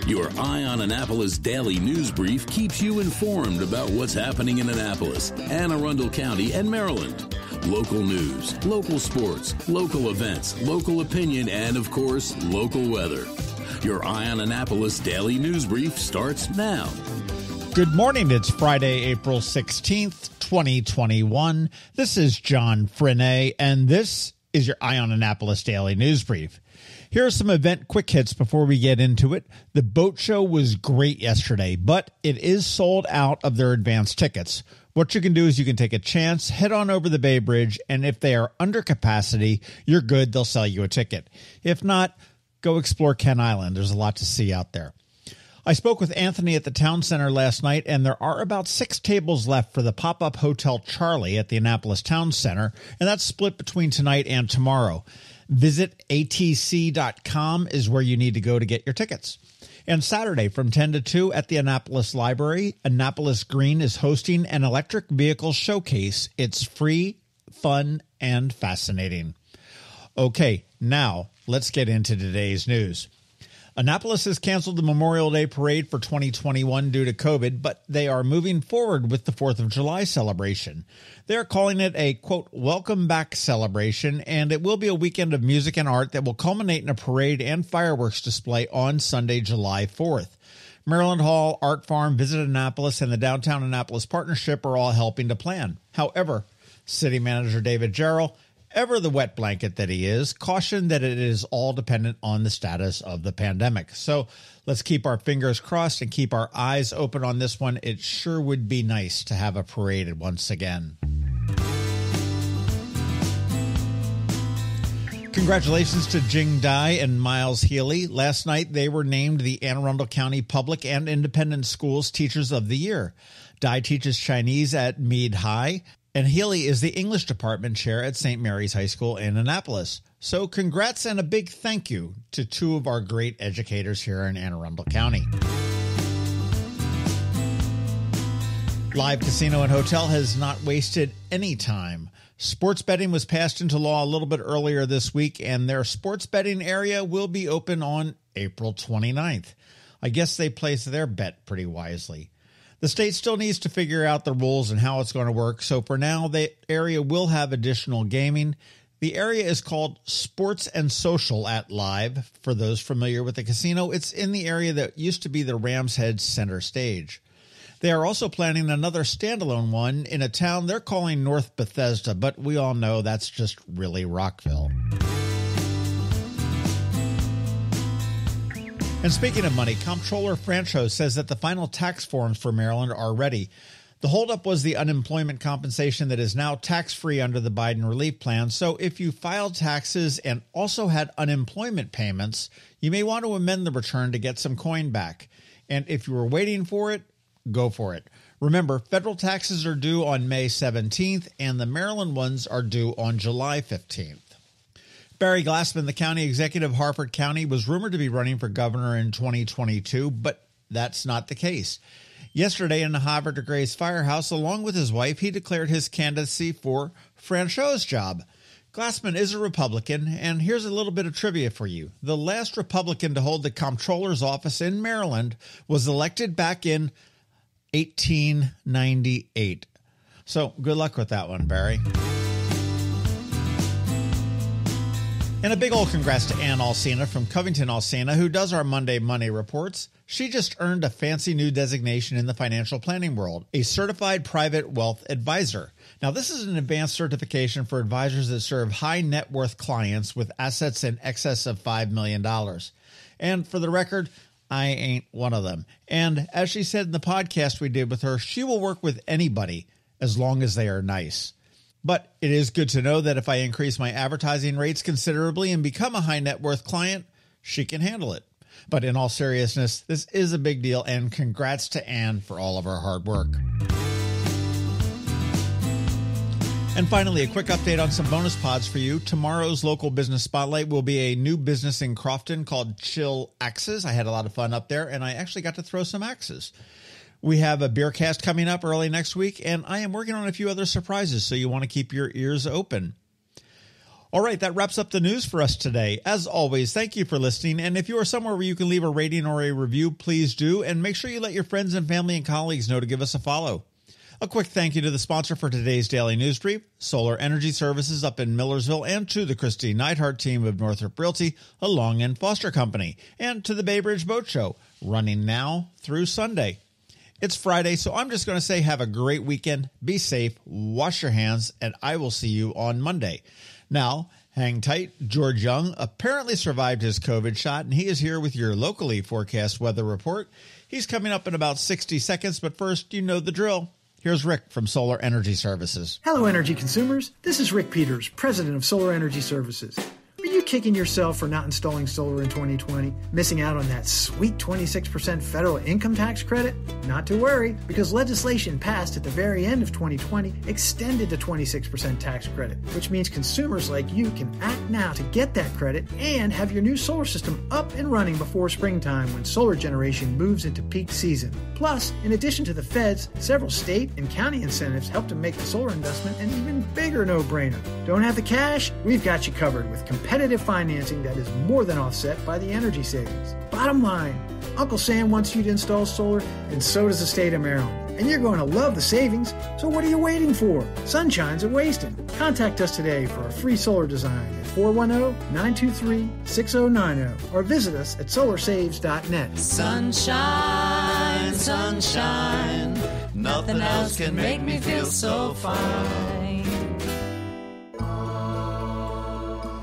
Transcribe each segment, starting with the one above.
Your Eye on Annapolis daily news brief keeps you informed about what's happening in Annapolis, Anne Arundel County, and Maryland. Local news, local sports, local events, local opinion, and, of course, local weather. Your Eye on Annapolis daily news brief starts now. Good morning. It's Friday, April 16th, 2021. This is John Frenaye, and this is your Eye on Annapolis daily news brief. Here are some event quick hits before we get into it. The boat show was great yesterday, but it is sold out of their advance tickets. What you can do is you can take a chance, head on over the Bay Bridge, and if they are under capacity, you're good. They'll sell you a ticket. If not, go explore Kent Island. There's a lot to see out there. I spoke with Anthony at the Town Center last night, and there are about 6 tables left for the pop-up Hotel Charlie at the Annapolis Town Center, and that's split between tonight and tomorrow. Visit atc.com is where you need to go to get your tickets. And Saturday from 10 to 2 at the Annapolis Library, Annapolis Green is hosting an electric vehicle showcase. It's free, fun, and fascinating. Okay, now let's get into today's news. Annapolis has canceled the Memorial Day Parade for 2021 due to COVID, but they are moving forward with the 4th of July celebration. They're calling it a, quote, welcome back celebration, and it will be a weekend of music and art that will culminate in a parade and fireworks display on Sunday, July 4th. Maryland Hall, Art Farm, Visit Annapolis, and the Downtown Annapolis Partnership are all helping to plan. However, City Manager David Jarrell, ever the wet blanket that he is, cautioned that it is all dependent on the status of the pandemic. So let's keep our fingers crossed and keep our eyes open on this one. It sure would be nice to have a parade once again. Congratulations to Jing and Miles Healy. Last night, they were named the Anne Arundel County Public and Independent Schools Teachers of the Year. Dai teaches Chinese at Meade High, and Healy is the English Department Chair at St. Mary's High School in Annapolis. So congrats and a big thank you to 2 of our great educators here in Anne Arundel County. Live Casino and Hotel has not wasted any time. Sports betting was passed into law a little bit earlier this week, and their sports betting area will be open on April 29th. I guess they placed their bet pretty wisely. The state still needs to figure out the rules and how it's going to work, so for now, the area will have additional gaming. The area is called Sports and Social at Live. For those familiar with the casino, it's in the area that used to be the Rams Head Center Stage. They are also planning another standalone one in a town they're calling North Bethesda, but we all know that's just really Rockville. And speaking of money, Comptroller Franchot says that the final tax forms for Maryland are ready. The holdup was the unemployment compensation that is now tax-free under the Biden relief plan. So if you filed taxes and also had unemployment payments, you may want to amend the return to get some coin back. And if you were waiting for it, go for it. Remember, federal taxes are due on May 17th, and the Maryland ones are due on July 15th. Barry Glassman, the county executive of Harford County, was rumored to be running for governor in 2022, but that's not the case. Yesterday in the Havre de Grace firehouse, along with his wife, he declared his candidacy for Franchot's job. Glassman is a Republican, and here's a little bit of trivia for you. The last Republican to hold the comptroller's office in Maryland was elected back in 1898. So good luck with that one, Barry. And a big old congrats to Ann Alsina from Covington Alsina, who does our Monday Money reports. She just earned a fancy new designation in the financial planning world, a certified private wealth advisor. Now, this is an advanced certification for advisors that serve high net worth clients with assets in excess of $5 million. And for the record, I ain't one of them. And as she said in the podcast we did with her, she will work with anybody as long as they are nice. But it is good to know that if I increase my advertising rates considerably and become a high net worth client, she can handle it. But in all seriousness, this is a big deal, and congrats to Ann for all of her hard work. And finally, a quick update on some bonus pods for you. Tomorrow's local business spotlight will be a new business in Crofton called Chill Axes. I had a lot of fun up there, and I actually got to throw some axes. We have a beer cast coming up early next week, and I am working on a few other surprises, so you want to keep your ears open. All right, that wraps up the news for us today. As always, thank you for listening. And if you are somewhere where you can leave a rating or a review, please do. And make sure you let your friends and family and colleagues know to give us a follow. A quick thank you to the sponsor for today's Daily News Brief, Solar Energy Services up in Millersville, and to the Kristi Neidhardt Team of Northrop Realty, a Long and Foster company, and to the Bay Bridge Boat Show, running now through Sunday. It's Friday, so I'm just going to say have a great weekend, be safe, wash your hands, and I will see you on Monday. Now, hang tight. George Young apparently survived his COVID shot, and he is here with your locally forecast weather report. He's coming up in about 60 seconds, but first, you know the drill. Here's Rick from Solar Energy Services. Hello, energy consumers. This is Rick Peters, president of Solar Energy Services. Are you kicking yourself for not installing solar in 2020, missing out on that sweet 26% federal income tax credit? Not to worry, because legislation passed at the very end of 2020 extended the 26% tax credit, which means consumers like you can act now to get that credit and have your new solar system up and running before springtime when solar generation moves into peak season. Plus, in addition to the feds, several state and county incentives help to make the solar investment an even bigger no-brainer. Don't have the cash? We've got you covered with competitive financing that is more than offset by the energy savings. Bottom line, Uncle Sam wants you to install solar, and so does the state of Maryland. And you're going to love the savings, so what are you waiting for? Sunshine's a wasting. Contact us today for a free solar design at 410-923-6090 or visit us at solarsaves.net. Sunshine, sunshine, nothing else can make me feel so fine.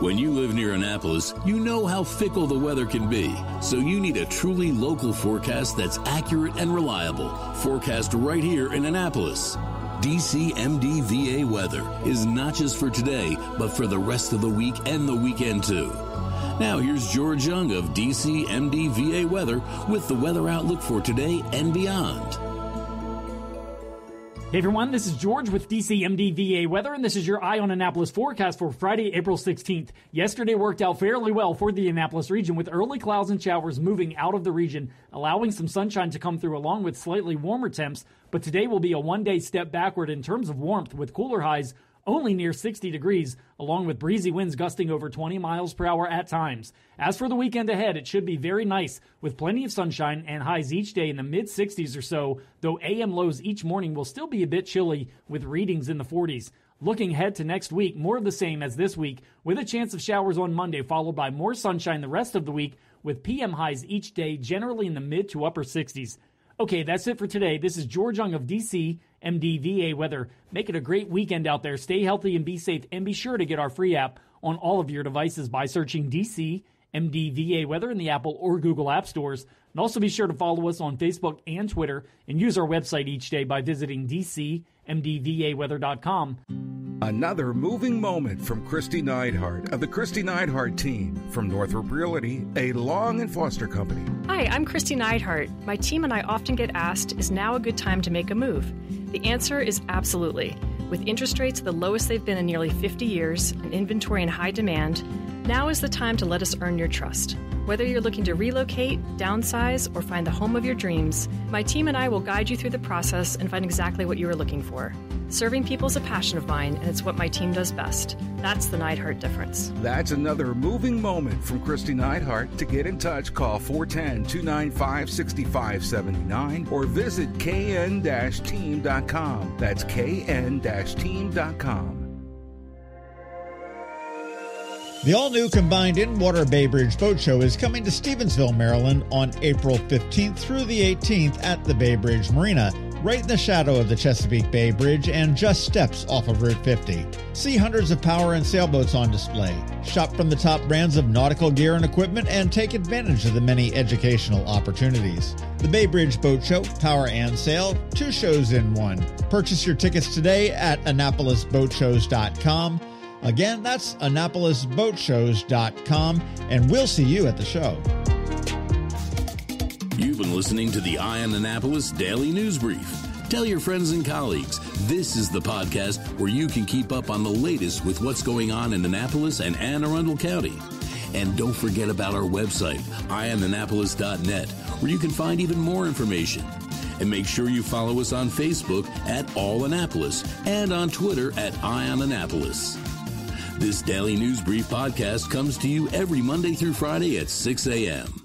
When you live near Annapolis, you know how fickle the weather can be. So you need a truly local forecast that's accurate and reliable. Forecast right here in Annapolis. DCMDVA weather is not just for today, but for the rest of the week and the weekend too. Now here's George Young of DCMDVA weather with the weather outlook for today and beyond. Hey everyone, this is George with DCMDVA Weather, and this is your Eye on Annapolis forecast for Friday, April 16th. Yesterday worked out fairly well for the Annapolis region, with early clouds and showers moving out of the region, allowing some sunshine to come through along with slightly warmer temps. But today will be a one-day step backward in terms of warmth, with cooler highs only near 60 degrees, along with breezy winds gusting over 20 miles per hour at times. As for the weekend ahead, it should be very nice, with plenty of sunshine and highs each day in the mid-60s or so, though AM lows each morning will still be a bit chilly, with readings in the 40s. Looking ahead to next week, more of the same as this week, with a chance of showers on Monday, followed by more sunshine the rest of the week, with PM highs each day generally in the mid to upper 60s. Okay, that's it for today. This is George Young of DCMDVA Weather. Make it a great weekend out there. Stay healthy and be safe, and be sure to get our free app on all of your devices by searching DCMDVA Weather in the Apple or Google App Stores. And also be sure to follow us on Facebook and Twitter, and use our website each day by visiting DCMDVAweather.com. Another moving moment from Kristi Neidhardt of the Kristi Neidhardt Team from Northrop Realty, a Long and Foster company. Hi, I'm Kristi Neidhardt. My team and I often get asked, is now a good time to make a move? The answer is absolutely. With interest rates the lowest they've been in nearly 50 years and inventory in high demand, now is the time to let us earn your trust. Whether you're looking to relocate, downsize, or find the home of your dreams, my team and I will guide you through the process and find exactly what you are looking for. Serving people is a passion of mine, and it's what my team does best. That's the Neidhardt difference. That's another moving moment from Kristi Neidhardt. To get in touch, call 410-295-6579 or visit kn-team.com. That's kn-team.com. The all-new combined in-water Bay Bridge Boat Show is coming to Stevensville, Maryland on April 15th through the 18th at the Bay Bridge Marina, right in the shadow of the Chesapeake Bay Bridge and just steps off of Route 50. See hundreds of power and sailboats on display. Shop from the top brands of nautical gear and equipment and take advantage of the many educational opportunities. The Bay Bridge Boat Show, Power and Sail, 2 shows in one. Purchase your tickets today at AnnapolisBoatShows.com. Again, that's AnnapolisBoatShows.com, and we'll see you at the show. You've been listening to the Eye on Annapolis Daily News Brief. Tell your friends and colleagues, this is the podcast where you can keep up on the latest with what's going on in Annapolis and Anne Arundel County. And don't forget about our website, eyeonannapolis.net, where you can find even more information. And make sure you follow us on Facebook at All Annapolis and on Twitter at Eye on Annapolis. This Daily News Brief podcast comes to you every Monday through Friday at 6 a.m.